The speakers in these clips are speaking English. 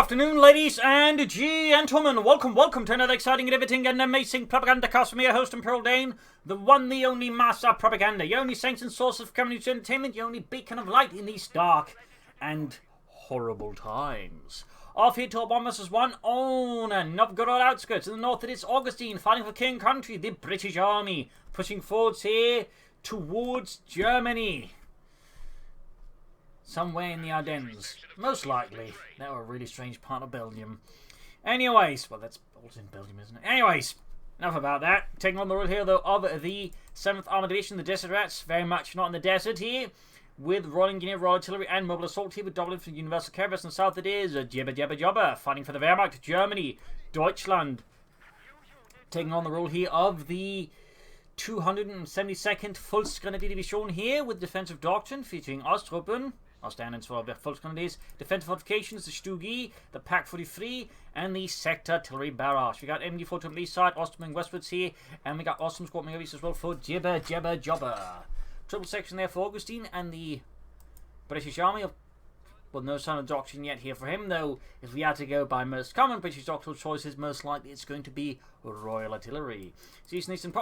afternoon, ladies and gentlemen. Welcome to another exciting, riveting, and amazing Propagandacast from your host, Imperial Dane, the one, the only master of propaganda, your only sanctioned source of community entertainment, your only beacon of light in these dark and horrible times. Off here to 1 vs. 1 on Novgorod Outskirts. In the north, it is Augustine fighting for king country, the British Army, pushing forwards here towards Germany. Somewhere in the Ardennes. Most likely. That were a really strange part of Belgium. Anyways, well, that's also in Belgium, isn't it? Anyways, enough about that. Taking on the road here, though, of the 7th Armored Division, the Desert Rats. Very much not in the desert here. With Royal Engineer, Royal Artillery, and Mobile Assault here with Dublin for Universal Carriers. And south it is JibberJabberJobber, fighting for the Wehrmacht, Germany, Deutschland. Taking on the role here of the 272nd Volksgrenadier Division here with Defensive Doctrine featuring Osttruppen. Standards for the Volksgrenadiers, defensive fortifications, the Stugi, the Pack 43, and the Sector Artillery Barrage. We got MD4 on the east side, Ostrom westwards here, and we got Ostrom Squad East as well for JibberJabberJobber. Triple section there for Augustine and the British Army. Well, no sign of doctrine yet here for him, though. If we had to go by most common British doctrinal choices, most likely it's going to be Royal Artillery. So he's nice and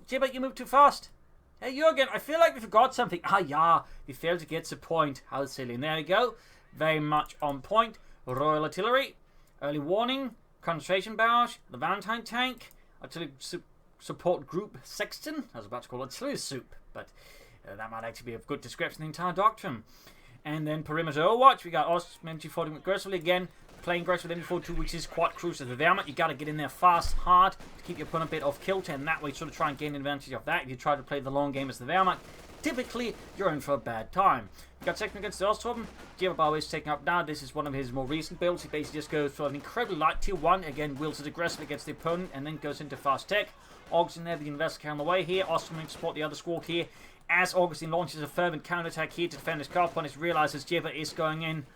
Jibber, you move too fast. Hey Jürgen, I feel like we forgot something. Ah, yeah, we failed to get the point. How silly. And there we go. Very much on point. Royal Artillery, early warning, concentration barrage, the Valentine tank, artillery support group Sexton. I was about to call it artillery soup, but that might actually be a good description of the entire doctrine. And then perimeter overwatch. We got Ostrom MG40 aggressively again. Playing aggressive with MG42, which is quite crucial to the Wehrmacht. You got to get in there fast, hard, to keep your opponent a bit off kilter, and that way sort of try and gain advantage of that. If you try to play the long game as the Wehrmacht, typically you're in for a bad time. You got second against the Ostrom. Jibber is taking up now. This is one of his more recent builds. He basically just goes for an incredibly light tier 1. Again, wields it aggressively against the opponent, and then goes into fast tech. Augustine there, the Investigator on the way here. Ostrom to support the other squad here. As Augustine launches a fervent counterattack here to defend his car point, he realizes Jibber is going in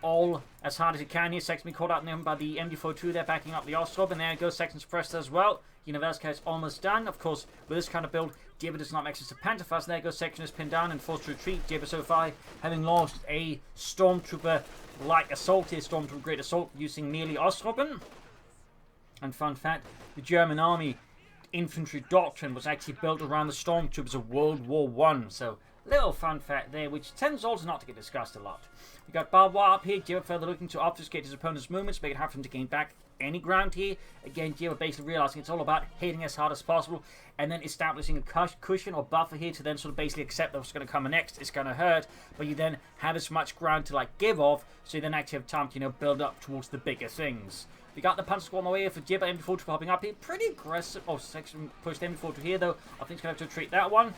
all as hard as he can here. Sexton be caught out now by the MD42 there, backing up the Ostrom, and there goes Sexton suppressed as well. Universica is almost done. Of course, with this kind of build, Jibber does not make access to Pantherfast. There goes Sexton is pinned down and forced to retreat. Jibber so far having launched a Stormtrooper-like assault here, Stormtrooper Great Assault, using merely Ostrom. And fun fact, the German army infantry doctrine was actually built around the Stormtroopers of World War I. So, little fun fact there, which tends also not to get discussed a lot. We got barbed wire up here. Jibber further looking to obfuscate his opponent's movements, make it hard for him to gain back any ground here. Again, Jibber basically realizing it's all about hitting as hard as possible and then establishing a cushion or buffer here to then sort of basically accept that what's going to come next. It's going to hurt, but you then have as much ground to like give off, so you then actually have time to build up towards the bigger things. We got the Panzer Squad on the way here for Jibber. MD42 popping up here. Pretty aggressive. Oh, section pushed MD42 here though. I think he's going to have to retreat that one.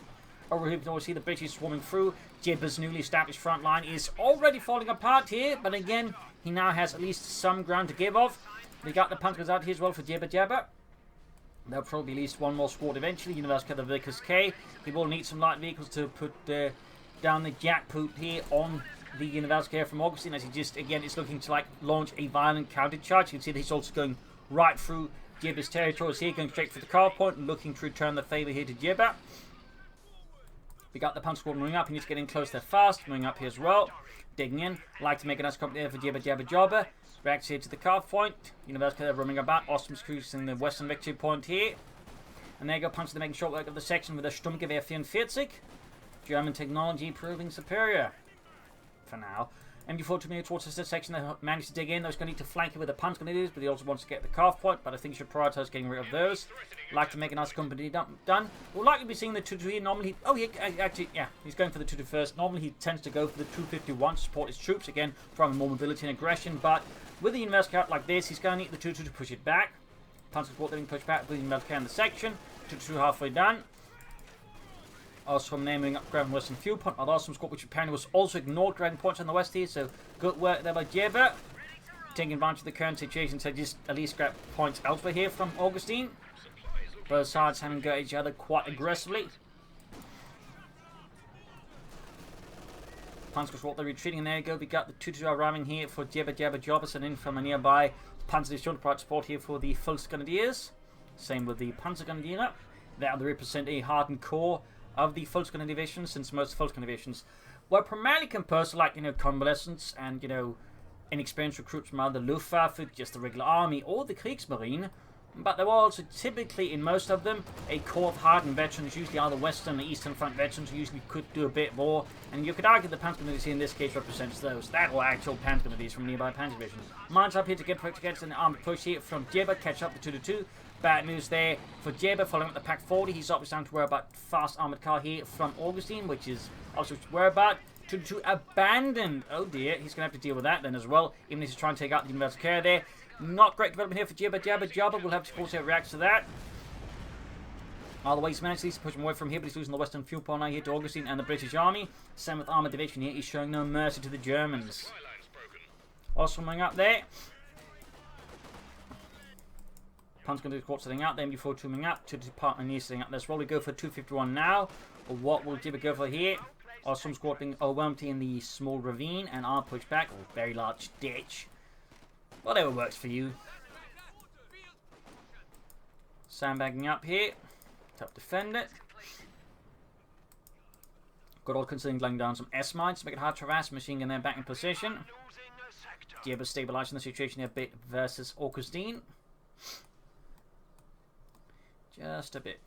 Over here we can always see the British swarming through. Jibber's newly established front line is already falling apart here, but again, he now has at least some ground to give off. We got the Panzers out here as well for JibberJabber. There'll probably be at least one more squad eventually. University of the Vickers K. He will need some light vehicles to put down the jackpoot here on the University from Augustine, as he just, again, is looking to like launch a violent counter charge. You can see that he's also going right through Jibber's territories here, going straight for the car point and looking to return the favour here to Jibber. We got the Panzer Squad moving up. He needs to get in close there fast. Moving up here as well. Digging in. Like to make a nice company there for JibberJabberJobber. Reacts here to the car point. University roaming about. Ostrom's cruising the western victory point here. And there you go. Panzer making short work of the section with a Sturmgewehr 44. German technology proving superior. For now. MD4 moving towards this section. They managed to dig in. Those going to need to flank it with the Panzergrenadiers, but he also wants to get the calf point. But I think he should prioritize getting rid of those. Like to make a nice company done. We'll likely be seeing the 2-2 here. Normally, he's going for the 2-2 first. Normally, he tends to go for the 251 to support his troops. Again, throwing more mobility and aggression. But with the University out like this, he's going to need the 2-2 to push it back. Panzer support being pushed back with the University in the section. 2-2 halfway done. Also naming up ground western fuel point. Awesome squad, which apparently was also ignored, grabbing points on the west here. So good work there by Jibber. Taking advantage of the current situation to just at least grab points elsewhere here from Augustine. Both sides having got each other quite aggressively. Panzer squad, they're retreating, and there you go. We got the 2-2 arriving here for JibberJabberJobber, and in from a nearby Panzer Division to support here for the Volksgrenadiers. Same with the Panzergrenadier. That will represent a hardened core of the Volksgrenadier division, since most Volksgrenadier divisions were primarily composed of, like, convalescents and, inexperienced recruits from either Luftwaffe, just the regular army, or the Kriegsmarine. But there were also typically, in most of them, a core of hardened veterans, usually either Western or Eastern Front veterans, who usually could do a bit more. And you could argue the Panzer Grenadiers in this case represents those. That or actual Panzer Grenadiers from nearby Panzer divisions. Mines up here to get against an armed push here from Jibber, catch up the 2-2. Bad news there for Jibber, following up the Pack 40. He's obviously starting to worry about fast armoured car here from Augustine, which is also to worry about. 2-2 abandoned. Oh dear, he's going to have to deal with that then as well, even if he's trying to take out the universal carrier there. Not great development here for JibberJabberJobber. We'll have to also react to that. All the way he's managed to push him away from here, but he's losing the Western fuel pole now here to Augustine and the British Army. 7th Armoured Division here. He's showing no mercy to the Germans. Also coming up there. Pun's going to do the setting out there before tuning up. 2-2 partner near setting up. Let's probably go for 251 now. Or what will Jibber go for here? Awesome squad being overwhelmed in the small ravine and arm push back. Or very large ditch. Whatever works for you. Sandbagging up here. Top defend it. Good old considering laying down some S-mines to make it hard to harass. Machine gun then back in position. Jibber stabilizing the situation here a bit versus Augustine. Just a bit.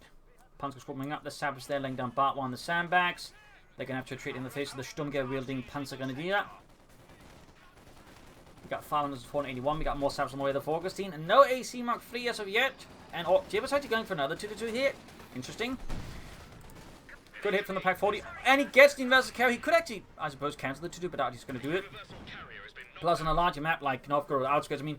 Panzer squabbling up. The Sappers there laying down Bart 1 on the sandbags. They're going to have to retreat in the face of the Sturmgewehr wielding Panzer Grenadier. We got 581. We got more Sappers on the way there for Augustine. And no AC Mark III as of yet. And Jibber's actually going for another 2-2 here. Interesting. Good hit from the Pack 40. And he gets the universal carrier. He could actually, I suppose, cancel the 2-2, but he's going to do it. Plus, on a larger map like Novgorod Outskirts, I mean,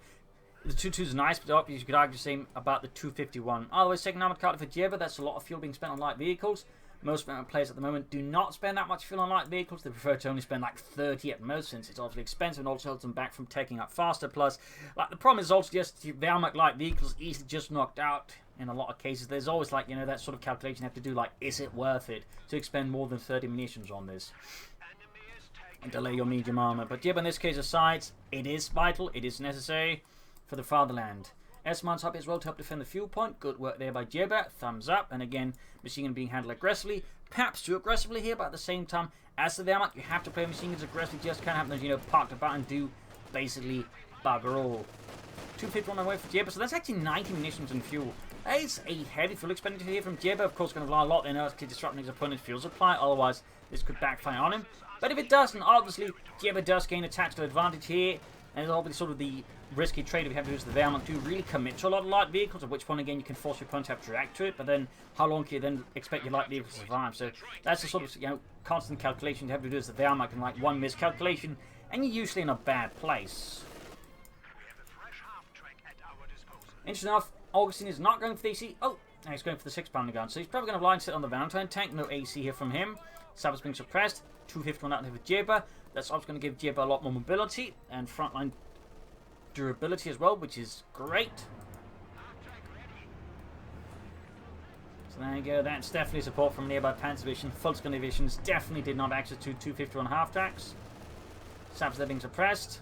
the 2-2 is nice, but you could argue the same about the 251. Otherwise, second armored card for Jibber. That's a lot of fuel being spent on light vehicles. Most players at the moment do not spend that much fuel on light vehicles. They prefer to only spend like 30 at most, since it's obviously expensive and also holds them back from taking up faster. Plus, like the problem is also just the Wehrmacht light vehicles easily just knocked out in a lot of cases. There's always like, you know, that sort of calculation you have to do, like, is it worth it to expend more than 30 munitions on this and delay your medium armor? But Jibber in this case aside, it is vital, it is necessary for the fatherland. S-Mines up as well to help defend the fuel point. Good work there by Jibber. Thumbs up. And again, machine gun being handled aggressively. Perhaps too aggressively here, but at the same time, as the Wehrmacht, you have to play machine guns aggressively. Just can't have them, you know, park about and do basically bugger all. 251 away for Jibber. So that's actually 90 munitions and fuel. That is a heavy fuel expenditure here from Jibber. Of course, going to rely a lot in to disrupting his opponent's fuel supply. Otherwise, this could backfire on him. But if it doesn't, obviously, Jibber does gain a tactical advantage here. And it's obviously sort of the risky trade we have to do is the Wehrmacht do really commit to a lot of light vehicles, at which point again you can force your opponent to have to react to it, but then how long can you then expect your light vehicles to survive? So that's the sort of, you know, constant calculation you have to do as the Wehrmacht, and like one miscalculation and you're usually in a bad place. Interesting enough, Augustine is not going for the AC. Oh, no, he's going for the 6-pounder gun, so he's probably going to blind sit on the Valentine tank. No AC here from him. Sappers being suppressed. 251 out there for Jibber. That's obviously going to give Jibber a lot more mobility and frontline durability as well, which is great. So there you go. That's definitely support from nearby Panzer Division. Volksgun divisions definitely did not access to 251 half tracks. Sappers there being suppressed.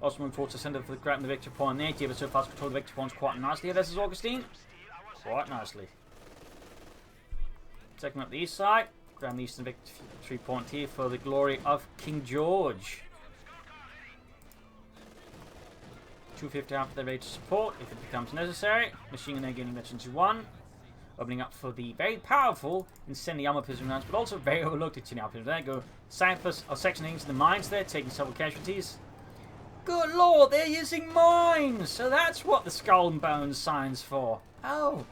Also moving forward to center for grabbing the victory point there. Jibber so far control the victory points quite nicely here. This is Augustine. Quite nicely. Taking up the east side. Grabbing the eastern victory point here for the glory of King George. 250 after they're ready to support if it becomes necessary. Machine gun there gaining mentioned to 1. Opening up for the very powerful incendiary armor prison rounds, but also very overlooked incendiary armor prison. There go Cyprus are sectioning into the mines there, taking several casualties. Good lord, they're using mines! So that's what the skull and bones signs for. Oh.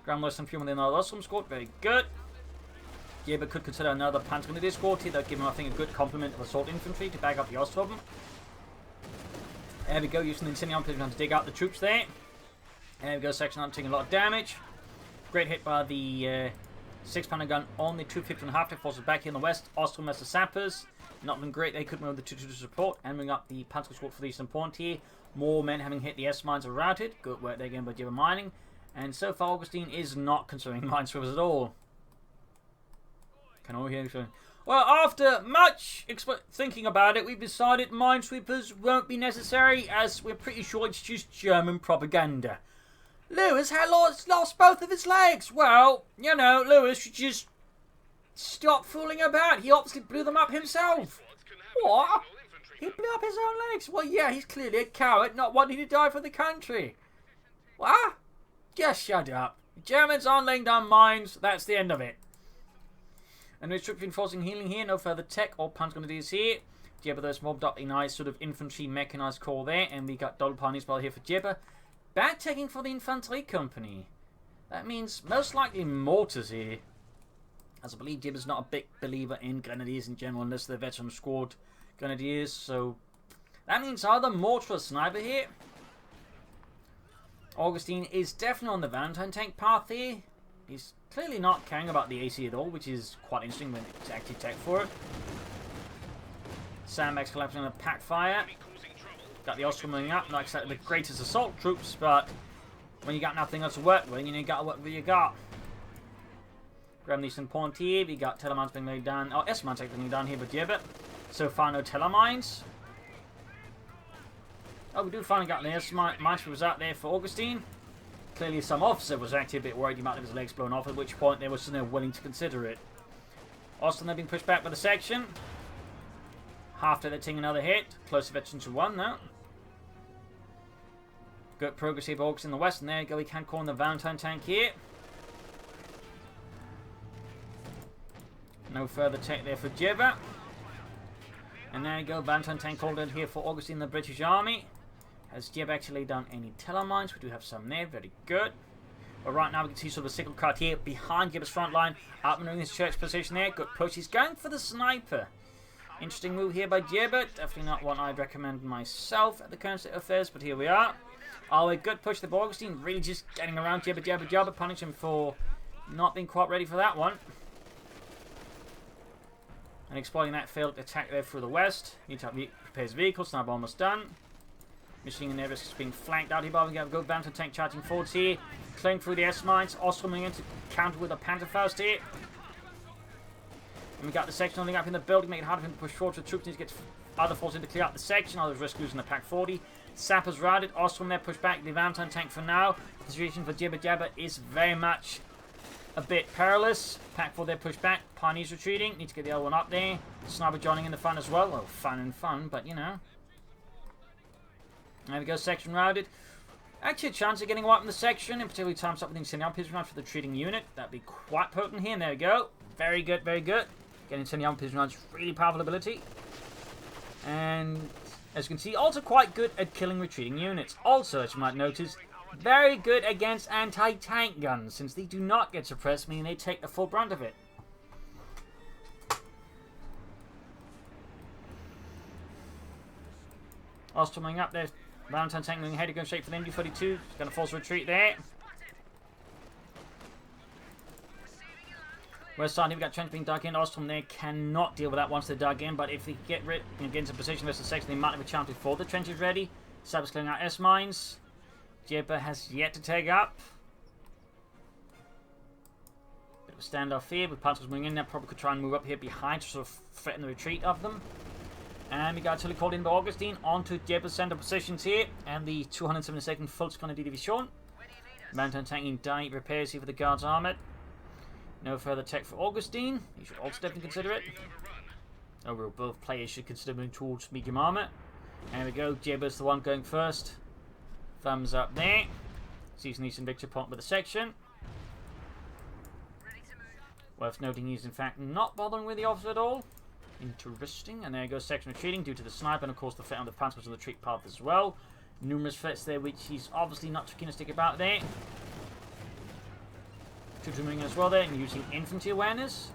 Ground lost some fuel within our Osram squad, very good. Jibber could consider another Panzer Grenadier squad here. That would give him, I think, a good complement of assault infantry to back up the Ostrom. There we go, using the incendiary armor to dig out the troops there. There we go, section out taking a lot of damage. Great hit by the 6-pounder gun on the 250 half forces back here in the west. Ostrom as the sappers. Not been great, they could move the 2-2 to support and bring up the Panzer squad for the eastern point here. More men having hit the S-mines are routed. Good work there again by Jibber mining. And so far Augustine is not considering minesweepers at all. Can all hear anything? Well, after much thinking about it, we've decided minesweepers won't be necessary, as we're pretty sure it's just German propaganda. Lewis had lost both of his legs. Well, you know, Lewis should just Stop fooling about. He obviously blew them up himself. What? He blew up his own legs. Well, yeah, he's clearly a coward, not wanting to die for the country. What? Just shut up. The Germans aren't laying down mines. That's the end of it. And there's troops reinforcing healing here. No further tech or punch grenadiers here. Jibber there's mobbed up a nice sort of infantry mechanized corps there. And we got double pioneers well here for Jibber. Bad taking for the infantry company. That means most likely mortars here. As I believe Jibber's not a big believer in grenadiers in general unless they're veteran squad grenadiers. So that means either mortar or sniper here. Augustine is definitely on the Valentine tank path here. He's clearly not caring about the AC at all, which is quite interesting when it's actually tech for it. Sandbags collapsing on a pack fire. Got the Oscar moving up. Not exactly the greatest assault troops, but when you got nothing else to work with, you got to work with what you got. Gremlins and Point here. We got Telemines being laid down. Oh, S-Mines being laid down here with Jibber. So far, no Telemines. Oh, we do finally got an S-Mines was out there for Augustine. Clearly some officer was actually a bit worried he might have his legs blown off, at which point they were still willing to consider it. Austin they're being pushed back by the section. Half they're taking another hit. Close to veteran to 1 now. Good progress here for Augustine in the west, and there you go, we can call on the Valentine tank here. No further tech there for Jibber. And there you go, Valentine tank called in here for Augustine the British Army. Has Jibber actually laid down any Telemines? We do have some there, very good. But right now we can see sort of a sickle cut here behind Jibber's front line. Outmaneuvering his church position there, good push. He's going for the sniper. Interesting move here by Jibber. Definitely not one I'd recommend myself at the current state of affairs, but here we are. Oh, a good push to Augustine. Really just getting around JibberJabberJobber, punishing him for not being quite ready for that one. And exploiting that failed attack there through the west. Need to prepare his vehicle, sniper almost done. Machine gun is being flanked out here by the go Bantam tank charging forwards here. Clearing through the S-Mines. Also coming in to counter with a Pantherfaust here. And we got the section holding up in the building, making it hard for him to push forward. So the troops need to get other forces in to clear out the section. Others risk losing the Pack 40. Sappers routed. Ostrom there pushed back the Valentine tank for now. The situation for JibberJabber is very much a bit perilous. Pack 4 there pushed back. Pioneers retreating. Need to get the other one up there. Sniper joining in the fun as well. Well, fun and fun, but you know. There we go, section routed. Actually a chance of getting wiped in the section, and particularly times up with the incendiary pigeon round for the retreating unit. That'd be quite potent here, and there we go. Very good, very good. Getting incendiary pigeon rounds, really powerful ability. And as you can see, also quite good at killing retreating units. Also, as you might notice, very good against anti-tank guns, since they do not get suppressed, meaning they take the full brunt of it. Ostrom moving up there. Valentine tank moving ahead, going straight for the MD-42. He's going to force a retreat there. West side, we've got trench being dug in. Ostrom there cannot deal with that once they're dug in, but if they get into position versus section, they might have a chance before the trench is ready. Sabres clearing out S-Mines. Jibber has yet to take up. Bit of a standoff here with Panthers moving in there. Probably could try and move up here behind to sort of threaten the retreat of them. And we got totally called in by Augustine onto Jibber's center positions here. And the 272nd Fult's Grenadier Division. Valentine tanking dive repairs here for the Guards Armored. No further tech for Augustine. You should also definitely consider it. Overall, both players should consider moving towards medium armor. There we go. Jibber's the one going first. Thumbs up there. Season Eastern Victor point with the section. Worth noting he's in fact not bothering with the officer at all. Interesting. And there goes section retreating due to the sniper and of course the fit on the Panthers on the retreat path as well. Numerous threats there which he's obviously not too keen to stick about there. Troops moving as well there and using infantry awareness.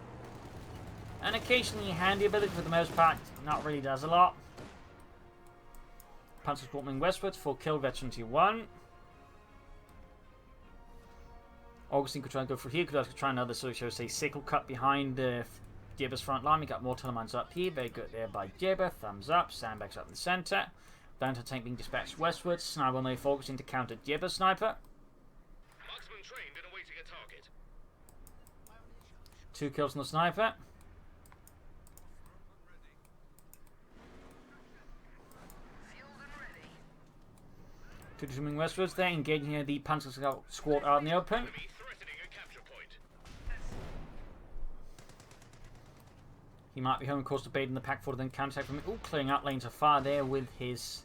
And occasionally handy ability for the most part. Not really does a lot. Panthers moving westwards for kill veteran tier 1. Augustine could try and go for here. Could also try another sort of say sickle cut behind Jibber's front line. We got more Telemines up here. Very good there by Jibber. Thumbs up. Sandbags up in the center. Valentine tank being dispatched westwards. Sniper on the way for Augustine to counter Jibber's sniper. Marksman trained in awaiting a target. 2 kills on the sniper. Two swimming westwards there, engaging here the Panzer squad out in the open. Threatening a capture point. He might be home, of course, debating the pack forward, then counter-attack from it. Ooh, clearing out lanes of fire there with his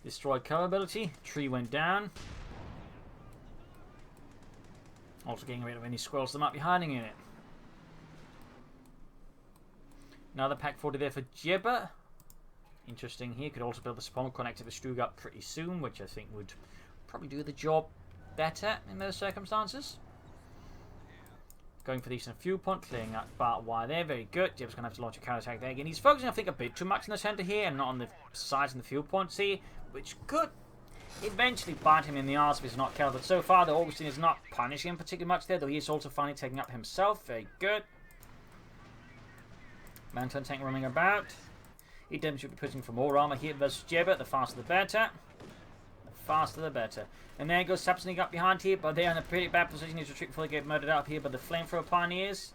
destroyed cover ability. Tree went down. Also getting rid of any squirrels that might be hiding in it. Another pack 40 there for Jibber. Interesting here. Could also build the spawn connected with Stuttgart pretty soon, which I think would probably do the job better in those circumstances. Going for these in a fuel point, clearing out barbed wire there. Very good. Jibber's going to have to launch a counter-attack there again. He's focusing, I think, a bit too much in the centre here and not on the sides and the fuel points here, which could eventually bite him in the arse if he's not careful. But so far, the Augustine is not punishing him particularly much there, though he is also finally taking up himself. Very good. Mountain tank roaming about. He definitely should be pushing for more armor here versus Jibber. The faster the better. The faster the better. And there goes Sapsnik up behind here, but they're in a pretty bad position. He's retreating before they get murdered up here by the flamethrower pioneers.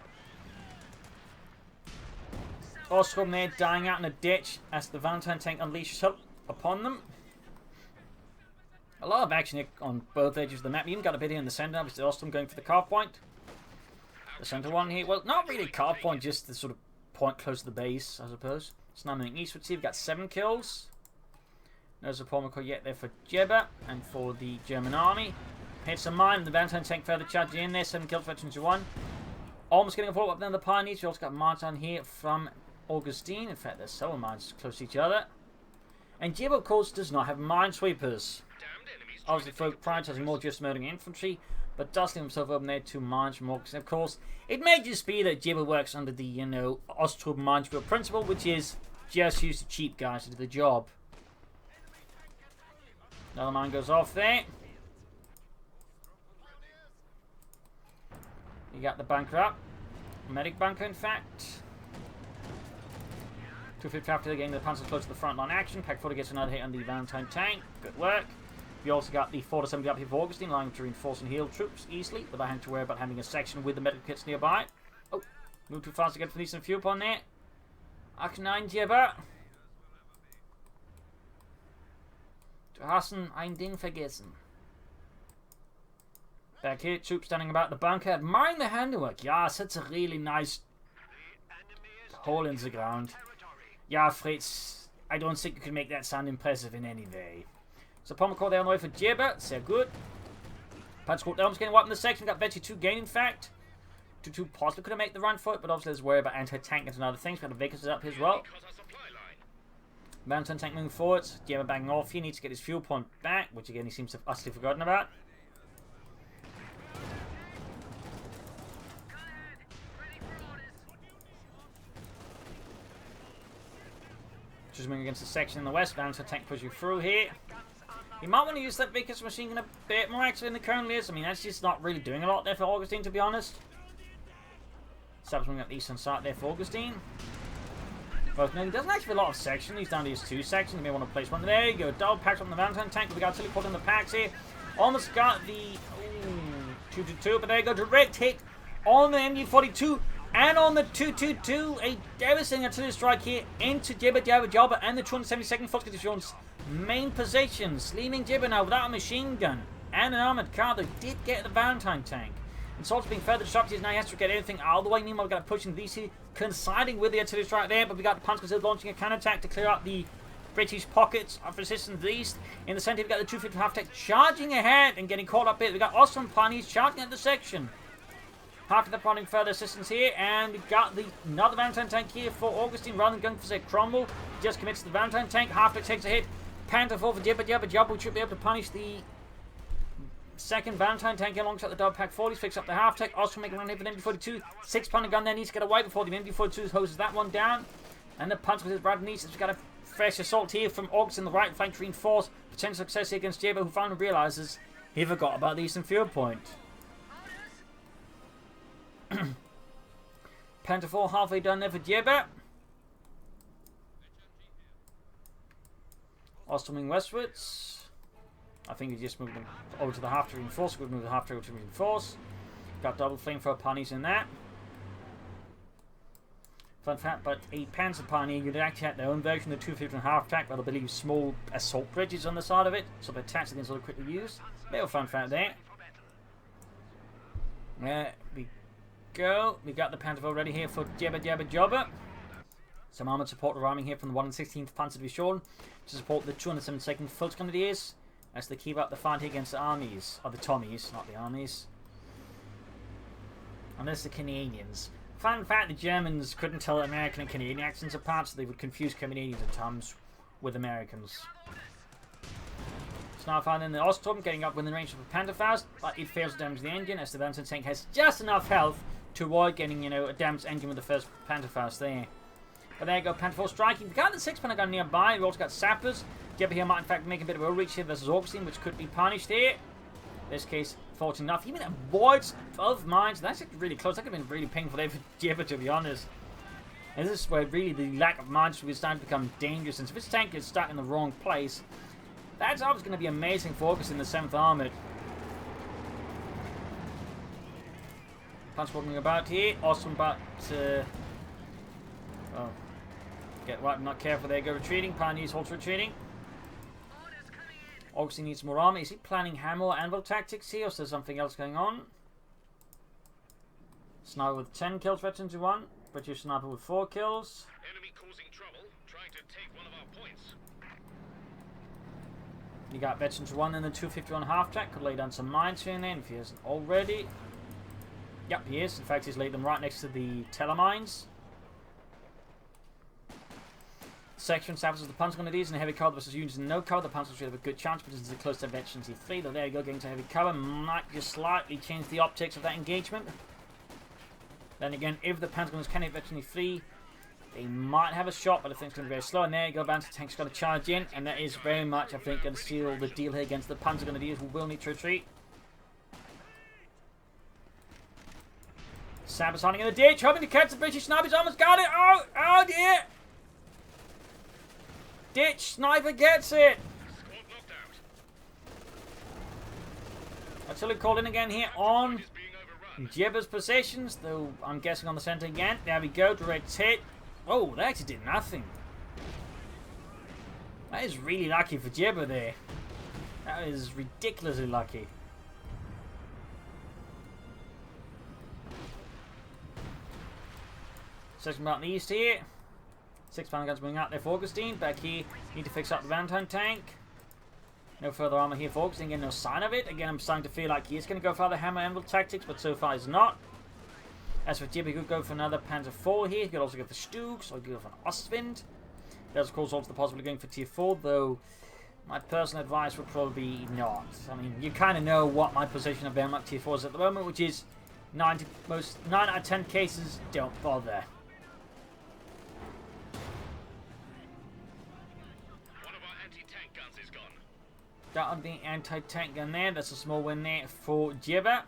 Ostrom there dying out in a ditch as the Valentine tank unleashes up upon them. A lot of action here on both edges of the map. You even got a bit here in the center. Obviously, Ostrom going for the carve point. The center one here. Well, not really carve point, just the sort of point close to the base, I suppose. Snamming eastwards here. We've got 7 kills. No support yet there for Jibber and for the German army. Hits a mine. The Valentine tank further charging in there. 7 kills for 21. Almost getting a follow up then the Pioneers. We also got mines on here from Augustine. In fact, there's several mines close to each other. And Jibber, of course, does not have minesweepers. Obviously, folk prioritizing more just murdering infantry, but does leave himself open there to mines from Augustine. Of course, it may just be that Jibber works under the, Ostrom minesweeper principle, which is just use the cheap guys to do the job. Another mine goes off there. You got the bunker up. Medic bunker, in fact. 250 after getting the panzers close to the front line action. Pack 40 gets another hit on the Valentine tank. Good work. We also got the 470 up here for Augustine, allowing him to reinforce and heal troops easily without having to worry about having a section with the medical kits nearby. Oh, move too fast again for these and fuel upon there. Action 9 Jibber. Du hast ein Ding vergessen. Back here, troops standing about the bunker, admiring the handiwork. Yeah, such a really nice hole in the ground. Yeah, Fritz, I don't think you can make that sound impressive in any way. So Pommercore there on the way for Jibber. Sehr good. Punchcourt Elm's getting wiped in the section. Got Betty 2 gain, in fact. 2-2 possibly could have made the run for it, but obviously there's worry about anti-tank and other things. Got the Vickers up here as well. Mountain tank moving forwards. Jibber banging off. He needs to get his fuel point back, which again he seems to have utterly forgotten about. Just moving against the section in the west. Mountain tank pushing through here. You might want to use that Vickers machine gun a bit more active than it currently is. I mean, that's just not really doing a lot there for Augustine, to be honest. Subs moving up the eastern side there for Augustine. Well, no, he doesn't actually have a lot of sections. He's down to his 2 sections. He may want to place one. There you go. Double packs on the Valentine tank. We got teleport in the packs here. Almost got the 2-2-2, but there you go. Direct hit on the MG42 and on the 2-2-2. A devastating artillery strike here into JibberJabberJobber and the 272nd Fox Division's main positions, leaving Jibber now without a machine gun and an armored car. They did get the Valentine tank. And Salt's being further disrupted. Now he has to get everything out of the way. Meanwhile, we've got to push in DC, coinciding with the artillery strike there. But we got the Panzers launching a counterattack to clear out the British pockets of resistance to the east. In the center, we've got the 250 half-tech charging ahead and getting caught up here. We've got Ostrom Pioneers charging at the section. After the prodding further assistance here, and we've got another Valentine tank here for Augustine. Rather than going for, say, Cromwell, just commits to the Valentine tank. Half-tech takes a hit. Panther 4 for JibberJabberJobber, which should be able to punish the second Valentine tank alongside the Dog Pack 40s. Picks up the half-tech. Ostrom making a run here for the MD42. 6-pounder gun there needs to get away before the MD42 hoses that one down. And the punch with his Brad Nice. We've got a fresh assault here from August in the right flank to reinforce. Potential success here against Jibber, who finally realizes he forgot about the eastern field point. Panther 4 halfway done there for Jibber. Ostroming westwards. I think he just moved them over to the half to reinforce. We've moved the half to reinforce. Got double flamethrower pioneers in that. Fun fact, but a Panzer Pioneer unit actually had their own version of the 250 half track, but I believe small assault bridges on the side of it, so the attacks against sort of quickly used. Little fun fact there. There we go. We got the Panther already here for JibberJabberJobber. Some armoured support arriving here from the 116th Panzer Division to support the 272nd Foot Grenadiers as they keep up the fight against the armies, or the Tommies, not the armies. And there's the Canadians. Fun fact, the Germans couldn't tell American and Canadian accents apart, so they would confuse Canadians at times with Americans. So now finding the Oststorm getting up within range of a Panzerfaust, but it fails to damage the engine as the Vanson tank has just enough health to avoid getting, a damaged engine with the first Panzerfaust there. But there you go, Panther 4 striking. We got the 6 Pentagon nearby. We also got sappers. Jibber here might in fact make a bit of a reach here versus Augustine, which could be punished here. In this case, fortunate enough. He even avoids 12 mines. That's really close. That could have been really painful there for Jibber, to be honest. And this is where really the lack of mines will start to become dangerous. And if his tank is stuck in the wrong place, that's always going to be amazing for Augustine in the 7th Armoured. Punch walking about here. Awesome about to... oh. Get right, not careful there, go retreating. Pioneers also retreating. Augustine needs more armor. Is he planning hammer or anvil tactics here, or is there something else going on? Sniper with 10 kills, veteran to 1. British sniper with 4 kills. Enemy causing trouble, trying to take one of our points. You got veteran to 1 in the 251 half track. Could lay down some mines here and then if he hasn't already. Yep, he is. In fact, he's laid them right next to the telemines. Section sappers of the Panzer Grenadiers in heavy cover versus units in no cover. The Panzer should have a good chance, but this is close to veteran T3. Though there you go, getting to heavy cover. Might just slightly change the optics of that engagement. Then again, if the Panzer Grenadiers can hit veteran T3, they might have a shot, but I think it's going to be very slow. And there you go, Bounty Tank's got to charge in, and that is very much, I think, going to seal the deal here against the Panzer Grenadiers, who will need to retreat. Sappers hiding in the ditch, hoping to catch the British snipers. Almost got it. Oh dear. Ditch sniper gets it. Squad knocked out. Artillery called in again here on Is being overrun. Jibber's positions, though I'm guessing on the center again. There we go, direct hit. Oh, that actually did nothing. That is really lucky for Jibber there. That is ridiculously lucky. Section about the east here. 6 pound guns moving out there for Augustine. Back here, need to fix up the Valentine tank. No further armor here for Augustine. Again, no sign of it. Again, I'm starting to feel like he is going to go for the hammer anvil tactics, but so far he's not. As for Jibber, he could go for another Panzer 4 here. He could also go for Stugs, or he could go for an Ostwind. There's, of course, also the possibility of going for Tier 4, though my personal advice would probably be not. I mean, you kind of know what my position of Wehrmacht Tier 4 is at the moment, which is 9 out of 10 cases, don't bother. That would be anti-tank gun there. That's a small win there for Jibber.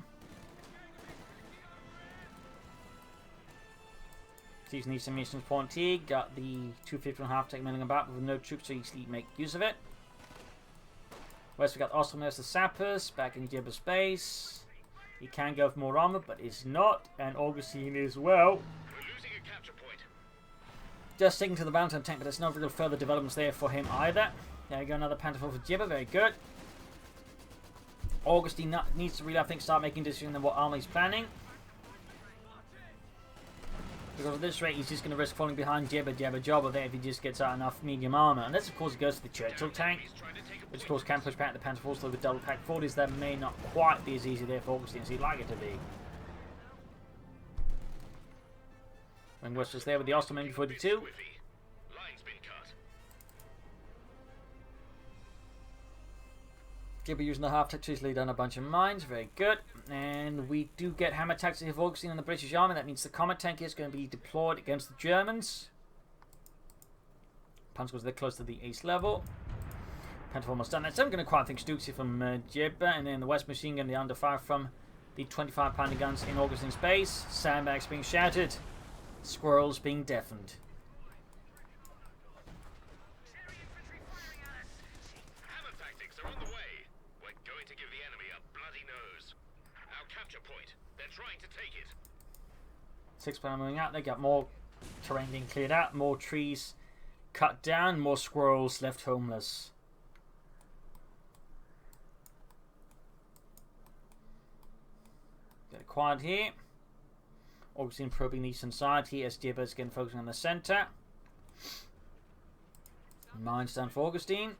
So using these missions point here. Got the 251 half tank milling about with no troops, so you easily make use of it. West we got Ostrom, there's the sappers back in Jibber's base. He can go for more armor, but is not, and Augustine as well. We're losing a capture point. Just sticking to the Valentine tank, but there's no real further developments there for him either. There we go, another Panther 4 for Jibber, very good. Augustine needs to really, I think, start making decisions on what armor he's planning. Because at this rate, he's just going to risk falling behind JibberJabberJobber there if he just gets out enough medium armor. And this, of course, goes to the Churchill tank, which, of course, can push back the Panther 4s through with double pack 40s. That may not quite be as easy there for Augustine as he'd like it to be. When West is there with the Ostrom MG42. Jibber using the half tech to lead on a bunch of mines, very good. And we do get hammer tactics of Augustine in the British Army. That means the Comet tank is going to be deployed against the Germans. Punch goes there close to the ace level. Panther almost done that. So I'm going to quite think Stuxy from Jibber, and then the West machine gun, the under fire from the 25 pounder guns in Augustine's base. Sandbags being shattered, squirrels being deafened. Trying to take it. 6 pounder moving out. They got more terrain being cleared out, more trees cut down, more squirrels left homeless. Get it quiet here. Augustine probing the eastern side here as Jibber's again focusing on the center. Mines down for Augustine.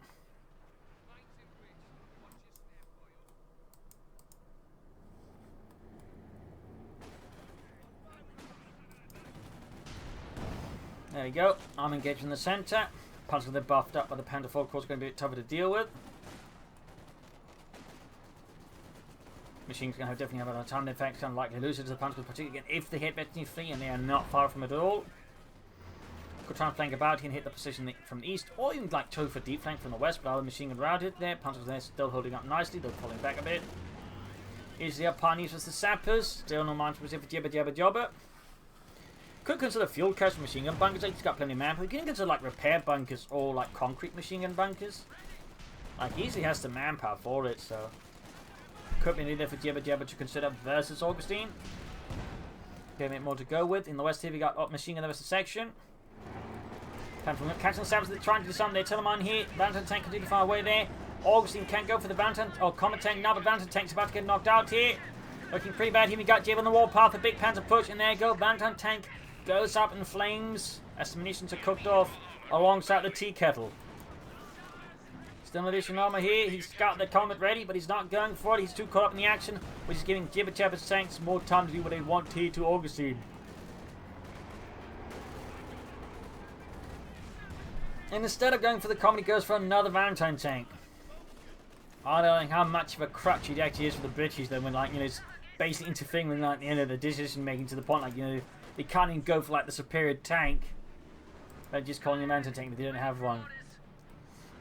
There you go. I'm engaged in the centre. Panzers they're buffed up by the Panther 4, of course, going to be a bit tougher to deal with. Machines going to definitely have a time effect, kind of likely to lose it to the Panzers, particularly again if they hit Bethany Fleet, and they are not far from it at all. Could try and flank about here and hit the position from the east, or even like toe for deep flank from the west, but our machine gun routed there. Panzers there still holding up nicely, they're falling back a bit. Here's the up pioneers with the sappers, still no mind for JibberJabberJobber. Could consider fuel cache for machine gun bunkers. He's got plenty of manpower. You can consider like repair bunkers or like concrete machine gun bunkers. Like he easily has the manpower for it, so could be needed for JibberJabber to consider versus Augustine. Okay, a bit more to go with. In the west here we got machine gun versus section. Catching the sappers, they're trying to do something. They tell them on here. Bantam tank completely far away there. Augustine can't go for the Bantam or Comet tank now, but Bantam tank's about to get knocked out here. Looking pretty bad here. We got Jib on the warpath, a big Panther push, and there you go. Bantam tank goes up in flames as the munitions are cooked off alongside the tea kettle. Still an additional armor here. He's got the Comet ready, but he's not going for it. He's too caught up in the action, which is giving JibberJabber's tanks more time to do what they want here to Augustine. And instead of going for the Comet, he goes for another Valentine tank. I don't know how much of a crutch it actually is for the British, though, when, like, you know, it's basically interfering with, like, you know, the decision making to the point, like, you know, they can't even go for, like, the superior tank. They're just calling a Valentine tank, but they don't have one.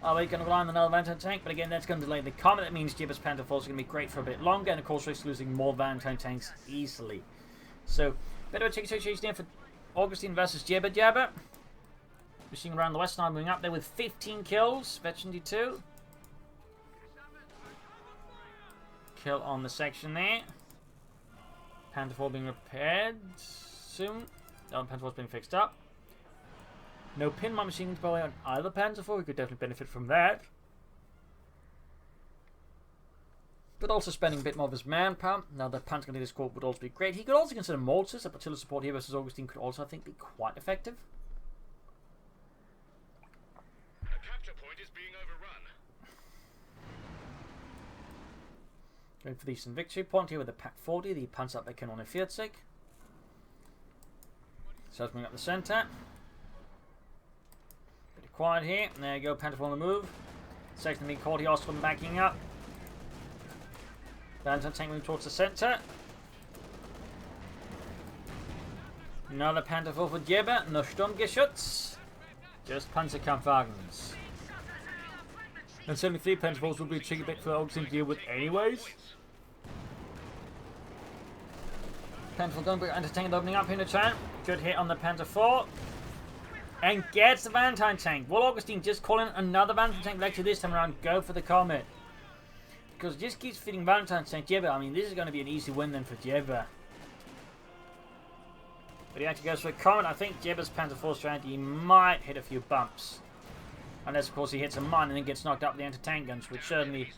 Oh, we're going to rely on another Valentine tank, but again, that's going to delay the Comet. That means Jibber's Panther Force is going to be great for a bit longer, and of course, risks losing more Valentine tanks easily. So, better of a ticket situation there for Augustine versus JibberJabber. Machine around the west side, moving up there with 15 kills. Veteran 2. Kill on the section there. Panther 4 being repaired soon. The Panther 4 being fixed up. No pin my machine gun probably on either Panther 4. We could definitely benefit from that. But also spending a bit more of his manpower. Now the Panther gun squad would also be great. He could also consider Mortis. A artillery support here versus Augustine could also, I think, be quite effective. Point is being overrun. Going for the Eastern Victory Point here with the Pack 40, the Panzerabwehr on 40. So let's bring up the centre. Bit of quiet here. And there you go, Panther on the move. Section being called, he also backing up. Bantam tank moving towards the centre. Another Panther for Jibber, no Sturmgeschütz. Just Panzerkampfwagens. And 73 Panther Force would be a tricky bit for Augustine to deal with anyways. Panther going to be entertaining opening up in the chat. Good hit on the Panther 4. And gets the Valentine tank. Will Augustine just call in another Valentine tank like to this time around? Go for the Comet. Because it just keeps feeding Valentine tank Jibber. I mean, this is going to be an easy win then for Jibber. But he actually goes for a Comet. I think Jibber's Panther 4 strategy might hit a few bumps. Unless, of course, he hits a mine and then gets knocked up with the anti-tank guns, which certainly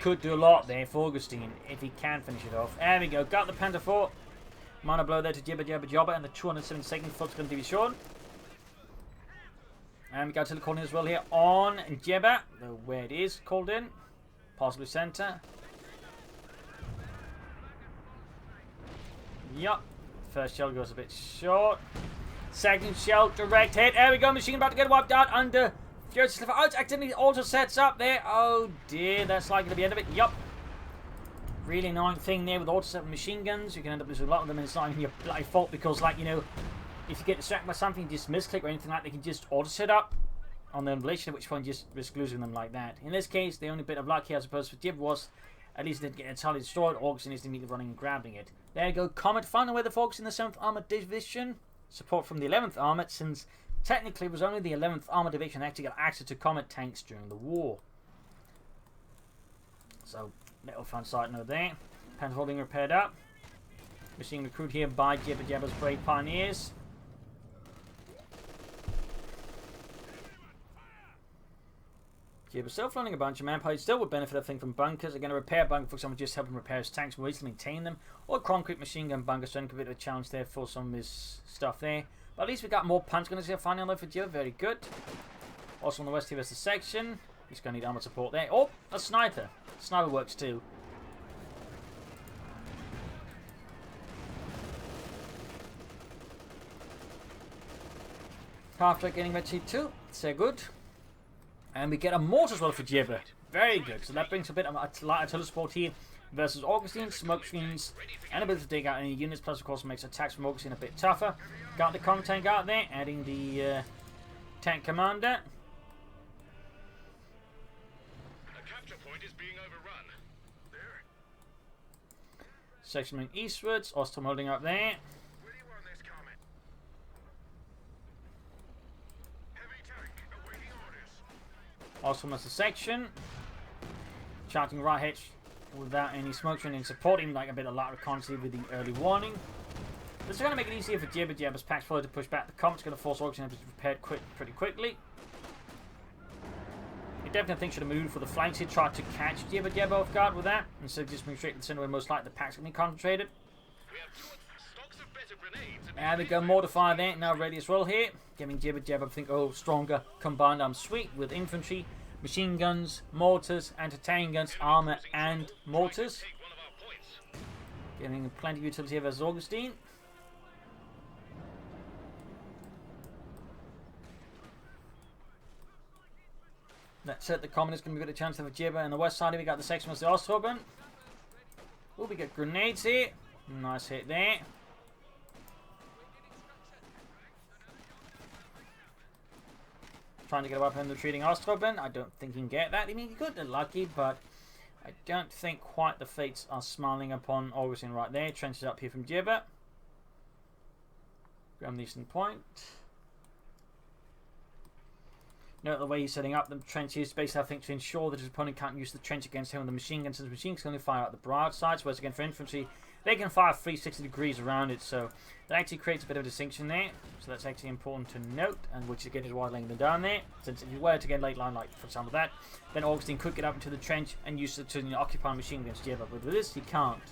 could do a lot there for Augustine, if he can finish it off. There we go, got the Panther 4. Minor blow there to JibberJabberJobber, and the 272nd foot's going to be short. And we go to the corner as well here on Jibber, where it is called in. Possibly centre. Yup. First shell goes a bit short. Second shell, direct hit. There we go, machine about to get wiped out under... Oh, it's accidentally also sets up there. Oh dear, that's likely to be the end of it. Yup. Really annoying thing there with auto set machine guns. You can end up losing a lot of them, and it's not even your bloody fault because, like, you know, if you get distracted by something, you just misclick or anything like that, they can just auto set up on the unrelation, at which point you just risk losing them like that. In this case, the only bit of luck here, I suppose, for Jib was at least it didn't get entirely destroyed. Augustine is immediately running and grabbing it. There you go, Comet finding away the folks in the 7th Armoured Division. Support from the 11th Armoured, since technically it was only the 11th Armoured Division that actually got access to Comet tanks during the war. So, little fun side note there. Panther being repaired up. We're seeing recruit here by JibberJabber's brave pioneers. Jibber still running a bunch of manpower. He still would benefit, I think, from bunkers. Again, a repair bunker, for example, just helping repair his tanks, more easily maintain them. Or a concrete machine gun bunker, so a bit of a challenge there for some of his stuff there. But at least we got more punch gunners here finally on the for Jibber. Very good. Also on the west here is the section. He's going to need armor support there. Oh, a sniper. Sniper works too. Half-track getting ready too. So good. And we get a mortar as well for Jibber. Very good. So that brings a bit of a light artillery support here versus Augustine, smoke screens, and ability to dig out any units. Plus, of course, makes attacks from Augustine a bit tougher. Got the comm tank out there, adding the tank commander. A capture point is being overrun. There. Section moving eastwards. Ostrom holding up there. Where do you want this comment? Heavy tank awaiting orders. Ostrom has a section. Charging right hedge without any smoke screen and supporting like a bit of light reconnaissance with the early warning. This is going to make it easier for JibberJabber's packs forward to push back the comms. It's going to force Augustine to be prepared pretty quickly. You definitely think should have moved for the flanks here, tried to catch JibberJabber off guard with that, instead of just moving straight to the center where most likely the pack's going to be concentrated. We have stocks of better grenades. And we go mortify there, now ready as well here. Giving JibberJabber, I think, stronger combined arm suite with infantry, machine guns, mortars, anti-tank guns, armor, and mortars. Take one of our points. Giving plenty of utility here versus Augustine. That's it, the commoners going to get a chance to have a Jibber. On the west side, we got the section with the Osthoben. Oh, we get grenades here. Nice hit there. Trying to get a weapon retreating Osthoben. I don't think he can get that. I mean, he could get lucky, but I don't think quite the fates are smiling upon Augustine right there. Trenches up here from Jibber. Graham Neeson point. Note the way he's setting up the trenches, basically I think to ensure that his opponent can't use the trench against him with the machine gun, since the machine guns can only fire out the broadsides, whereas again for infantry, they can fire 360 degrees around it, so that actually creates a bit of a distinction there. So that's actually important to note, and which again is why I'm laying them down there, since if you were to get late line, like for example that, then Augustine could get up into the trench and use it to occupy machine guns Jibber, but with this he can't.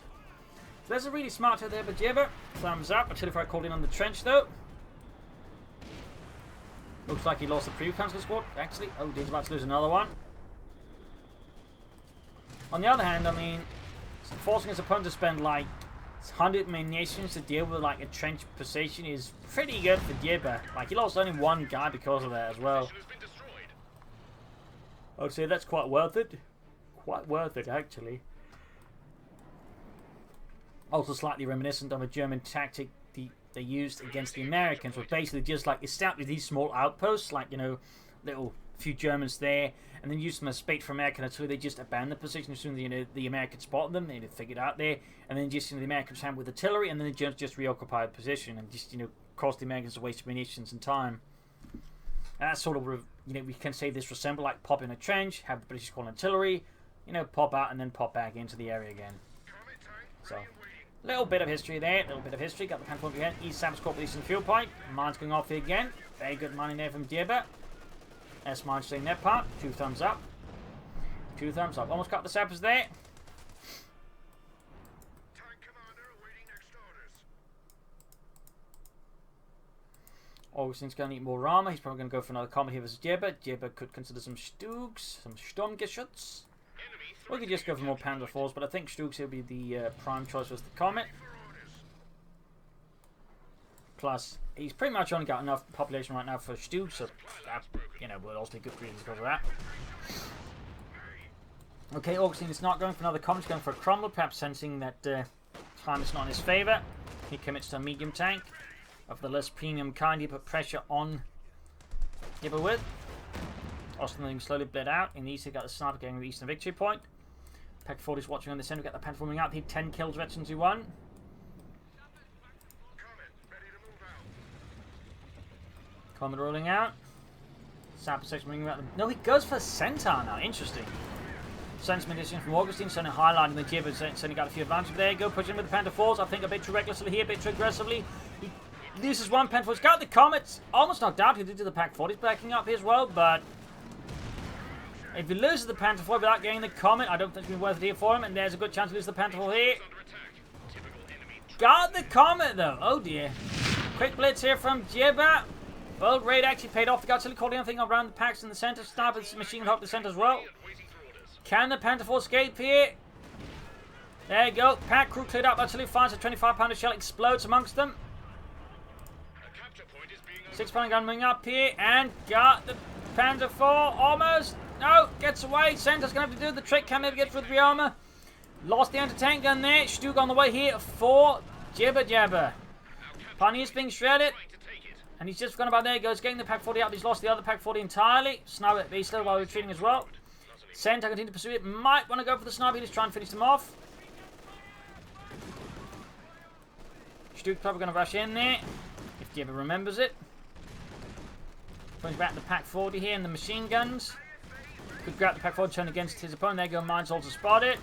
So that's a really smart hit there by Jibber. Thumbs up. Until if I called in on the trench though. Looks like he lost the pre-council squad, actually. Oh, he's about to lose another one. On the other hand, I mean, forcing his opponent to spend like 100 munitions to deal with like a trench position is pretty good for Jibber. Like, he lost only one guy because of that as well. I would say that's quite worth it. Quite worth it, actually. Also slightly reminiscent of a German tactic they used against the Americans, were basically just like establish these small outposts, like, you know, little few Germans there, and then use them as bait for American until they just abandon the position as soon as, you know, the Americans spot them, they figured out there, and then just, you know, the Americans hand with artillery, and then the Germans just reoccupy the position and just, you know, cause the Americans to waste munitions and time. And that's sort of, you know, we can say this resemble like pop in a trench, have the British call artillery, you know, pop out and then pop back into the area again. So. Little bit of history there, little bit of history. Got the pan point again. East Sam's Corp releasing fuel point. Mines going off here again. Very good mining there from Jibber. S mine staying their part. 2 thumbs up. 2 thumbs up. Almost got the sappers there. Tank commander awaiting next orders. Augustine's going to need more armor. He's probably going to go for another combat here versus Jibber. Jibber could consider some Stugs, some Sturmgeschütz. We could just go for more Panzer IVs, but I think Stugs will be the prime choice as the Comet. Plus, he's pretty much only got enough population right now for Stugs, so that, you know, will also be good reasons because of that. Okay, Augustine is not going for another Comet, he's going for a Crumble, perhaps sensing that time is not in his favour. He commits to a medium tank of the less premium kind. He put pressure on Jibber with. Austin slowly bled out. In the east, he got the sniper getting the eastern victory point. Pack 40 is watching on the centre. We got the Panther forming out. He had 10 kills, veterans who won. Comet rolling out. Sapper section moving out. No, he goes for Centaur now. Interesting. Sentiment addition from Augustine, sending highlighting the Jibber, sending got a few advantages there. Go pushing with the Panther 4s. I think a bit too recklessly here, a bit too aggressively. He loses one Panther 4. He's got the Comets. Almost knocked out. He did to the Pack 40s backing up here as well, but if he loses the Panther 4 without getting the Comet, I don't think it's been worth it here for him, and there's a good chance to lose the Panther 4 here. Got the Comet though. Oh dear. Quick blitz here from Jibber. Bold raid actually paid off. The artillery called anything around the packs in the center. Sniper's machine gun help the center as well. Can the Panther 4 escape here? There you go. Pack crew cleared up. Artillery fires a 25-pounder shell explodes amongst them. 6-pounder gun moving up here and got the Panther 4 almost. No, gets away. Center's going to have to do the trick. Can never get through the armor. Lost the anti-tank gun there. Stug on the way here for JibberJabber. Pioneer's being shredded. And he's just forgotten about there. He goes getting the Pack 40 out. He's lost the other Pack 40 entirely. Sniper, but he's still while retreating as well. Center continue to pursue it. Might want to go for the sniper. He's trying to finish them off. Stug's probably going to rush in there. If Jibber remembers it. Brings back the Pack 40 here and the machine guns. Could grab the Pack 40, turn against his opponent. There you go. Mines also spotted.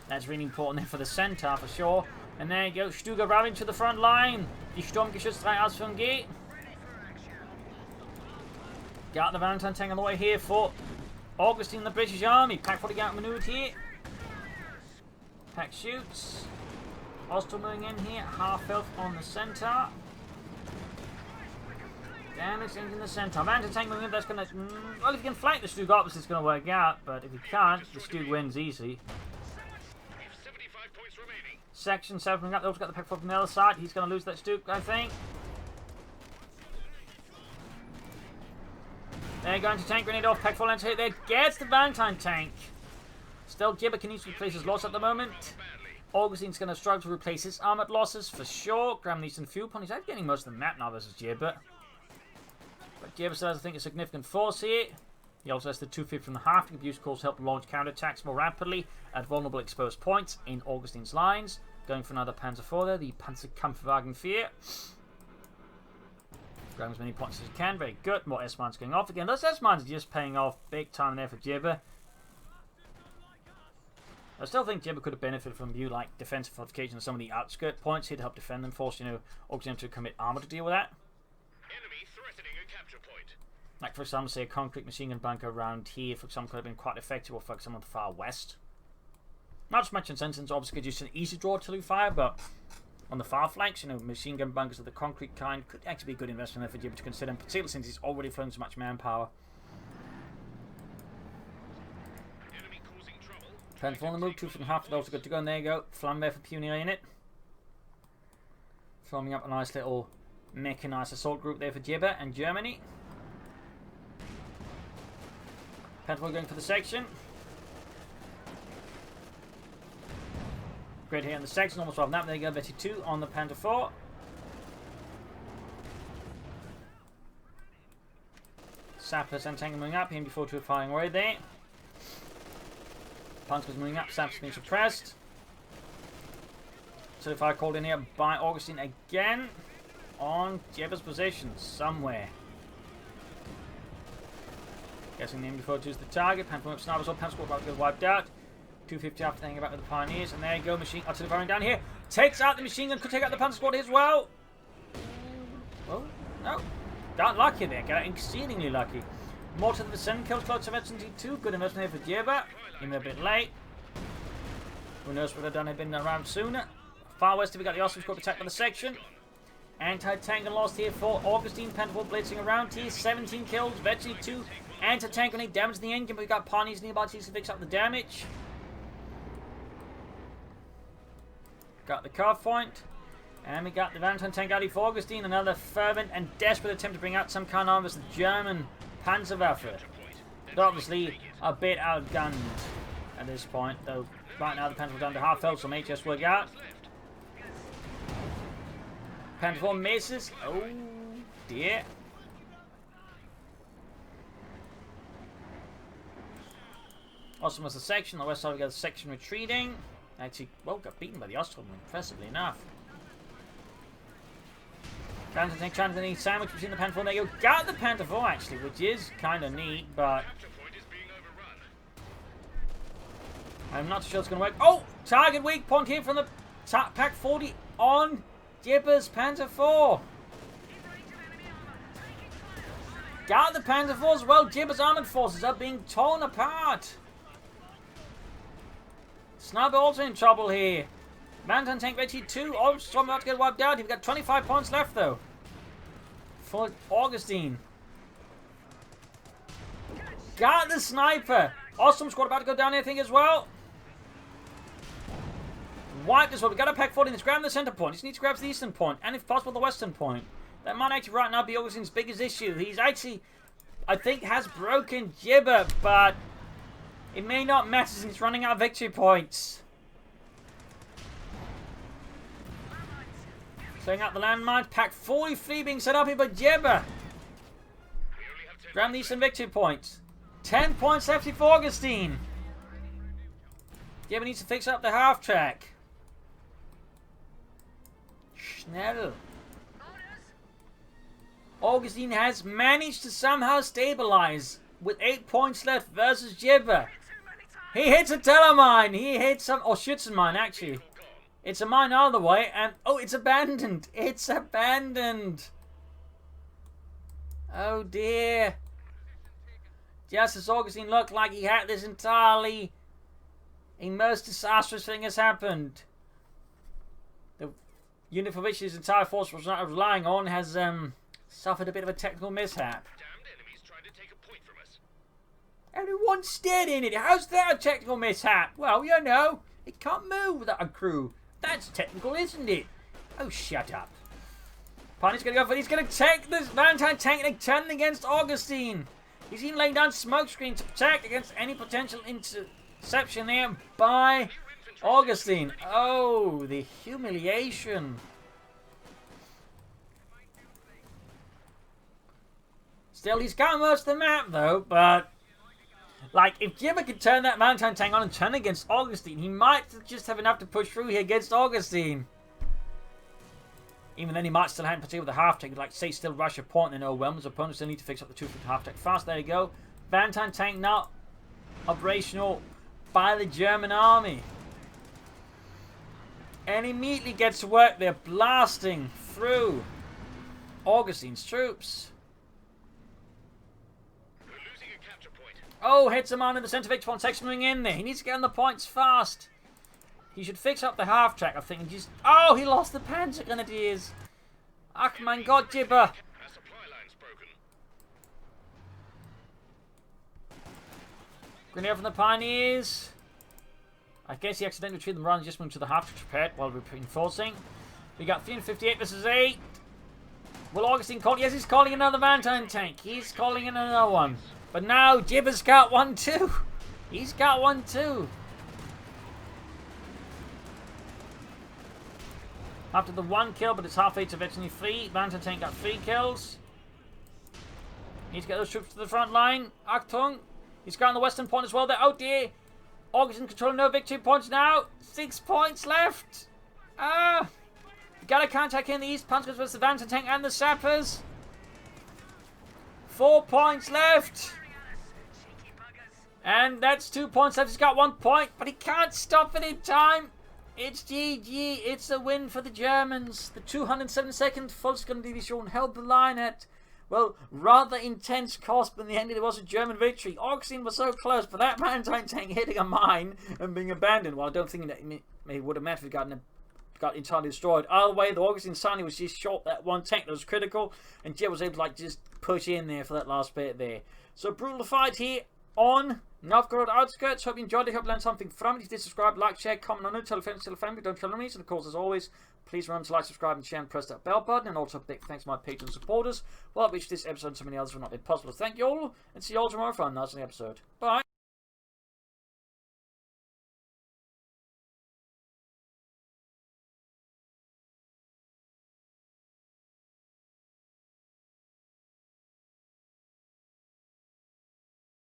That's really important there for the center for sure. And there you go. Stuger ravaging to the front line. Die Sturmgeschütze 3 aus vom G. Got the Valentine tank on the way here for Augustine, the British Army. Pack 40 outmaneuvered here. Pack shoots. Hostile moving in here. Half health on the center. Damage in the center. Valentine tank moving in. That's going to. Well, if you can flank the Stug opposite, it's going to work out. But if you can't, the Stug wins easy. Section 7 coming up. They've also got the Pack 4 from the other side. He's going to lose that Stug, I think. They're going to tank grenade off. Pack 4 lands hit there. Gets the Valentine tank. Still, Jibber can easily replace his loss at the moment. Augustine's going to struggle to replace his armored losses for sure. Graham needs some fuel point. He's actually getting most of the map now versus Jibber. But Jibber still has, I think, a significant force here. He also has the 250 from the half. Abuse calls help launch counterattacks more rapidly at vulnerable exposed points in Augustine's lines. Going for another Panzer 4 there, the Panzerkampfwagen 4. Grabbing as many points as he can, very good. More S-mines going off again. Those S-mines are just paying off big time there for Jibber. I still think Jibber could have benefited from like defensive fortification of some of the outskirt points here to help defend them, force Augustine to commit armor to deal with that. Enemy threatening a capture point. Like for example, say a concrete machine gun bunker around here, for example, could have been quite effective, or for example, on the far west. Not so much in sense, obviously, because you an easy draw artillery fire, but on the far flanks, machine gun bunkers of the concrete kind could actually be a good investment there for Jibber to consider, particularly since he's already thrown so much manpower. Panther 4 on the move, 2 from the half, those are good to go, and there you go. Flamme there for Pioneer in it. Forming up a nice little mechanized assault group there for Jibber and Germany. Panther 4 going for the section. Great here in the section, almost right on that. There you go, Betty 2 on the Panther 4. Sappers and Tank moving up, him before 2 firing away there. Panzer's moving up, Sappers being suppressed. So fire called in here by Augustine again on Jibber's position somewhere. Guessing the before 2 is the target. Panther up snipers or Panther about to get wiped out. 250 after hanging back with the Pioneers, and there you go, machine artillery firing down here. Takes out the machine gun, could take out the Panther squad as well. Oh, no. Got lucky there, got exceedingly lucky. More to the vicinity, kills close to SNT2. Good investment here for Jibber. Even a bit late. Who knows what they've done, they've been around sooner. Far west, we got the Austin squad attacked by the section. Anti-tank and lost here for Augustine. Panther 4 blitzing around here. 17 kills, virtually 2 anti-tank grenade damage the engine, but we got Pioneers nearby to fix up the damage. Got the carve point. And we got the Valentine tank out for Augustine. Another fervent and desperate attempt to bring out some kind of German Panzerwaffe. But obviously a bit outgunned at this point. Though right now the Panther 4 down to half health, so may just work out. Panther 4 misses. Oh dear. Awesome was the section. On the west side we got the section retreating. Actually, well, got beaten by the Austrian, impressively enough. Panther tank trying to need sandwich between the Panther 4 and there you go. Got the Panther 4 actually, which is kind of neat, but I'm not sure it's going to work. Oh! Target weak point here from the Pack 40 on Jibber's Panther 4. Got the Panther 4 as well. Jibber's armored forces are being torn apart. Sniper also in trouble here. Mountain tank victory 2. Ostrom about to get wiped out. You've got 25 points left though. For Augustine. Got the sniper. Ostrom squad about to go down here, I think, as well. Wiped as well. We've got a pack 14. Let's grab the center point. Just need to grab the eastern point. And if possible, the western point. That might actually right now be Augustine's biggest issue. He's actually, I think, has broken Jibber, but it may not matter since he's running out of victory points. Setting up the landmines. Pack 43 being set up here by Jibber. Grab the eastern victory points. 10 points left for Augustine. Jibber needs to fix up the half track. Schnell. Augustine has managed to somehow stabilize with 8 points left versus Jibber. He hits a telemine. He hits some, or shoots a mine actually. It's a mine all the way, and oh, it's abandoned. It's abandoned. Oh dear. Just as Augustine looked like he had this entirely, a most disastrous thing has happened. The unit for which his entire force was not relying on has suffered a bit of a technical mishap. Damned enemies trying to take a point from us. Only one stead in it. How's that a technical mishap? Well, you know, it can't move without a crew. That's technical, isn't it? Oh, shut up. Pioneer's gonna go for it. He's gonna take this Valentine tank and turn against Augustine. He's even laying down smoke screen to protect against any potential interception there by Augustine. Oh, the humiliation. Still, he's got most of the map though, but like, if Jibber could turn that Mountain tank on and turn against Augustine, he might just have enough to push through here against Augustine. Even then, he might still have to with the half tank, like say, still rush a point and then overwhelm his opponents. Still need to fix up the 250 half tank fast. There you go. Mountain tank now operational by the German army, and immediately gets to work there, blasting through Augustine's troops. Oh, hits him on in the centre victor point section moving in there. He needs to get on the points fast. He should fix up the half track, I think. And just, oh, he lost the Panzer Grenadiers. Ach, mein Gott, Jibber. Our supply line's broken. Grenadier from the Pioneers. I guess he accidentally retrieved them rather than just moved to the half track prepared while we're reinforcing. We got 358 versus 8. Will Augustine call? Yes, he's calling another Valentine tank. He's calling in another one. But now Jibber's got one too. He's got one too. After the 1 kill, but it's halfway to eventually 3. Mountain tank got 3 kills. Need to get those troops to the front line. Achtung. He's got on the western point as well there. Oh dear. Augustine controlling no victory points now. 6 points left. Got a contact in the east. Punch goes versus the Mountain tank and the sappers. 4 points left. And that's 2 points left. He's got 1 point, but he can't stop it in time. It's GG. It's a win for the Germans. The 272nd Volksgun Division held the line at, well, rather intense cost, but in the end it was a German victory. Augustine was so close, but that Mountain tank hitting a mine and being abandoned. Well, I don't think that it would have mattered if it got entirely destroyed. Either way, the Augustine Sunny was just short that one tank that was critical, and Jib was able to like just push in there for that last bit there. So brutal fight here on Novgorod Outskirts. Hope you enjoyed it. Hope you learned something from it. If you did, subscribe, like, share, comment on it, tell a friend, don't tell enemies. And of course, as always, please remember to like, subscribe, and share, and press that bell button. And also a big thanks to my Patreon supporters, without which this episode and so many others would not be possible. Thank you all, and see you all tomorrow for another episode. Bye.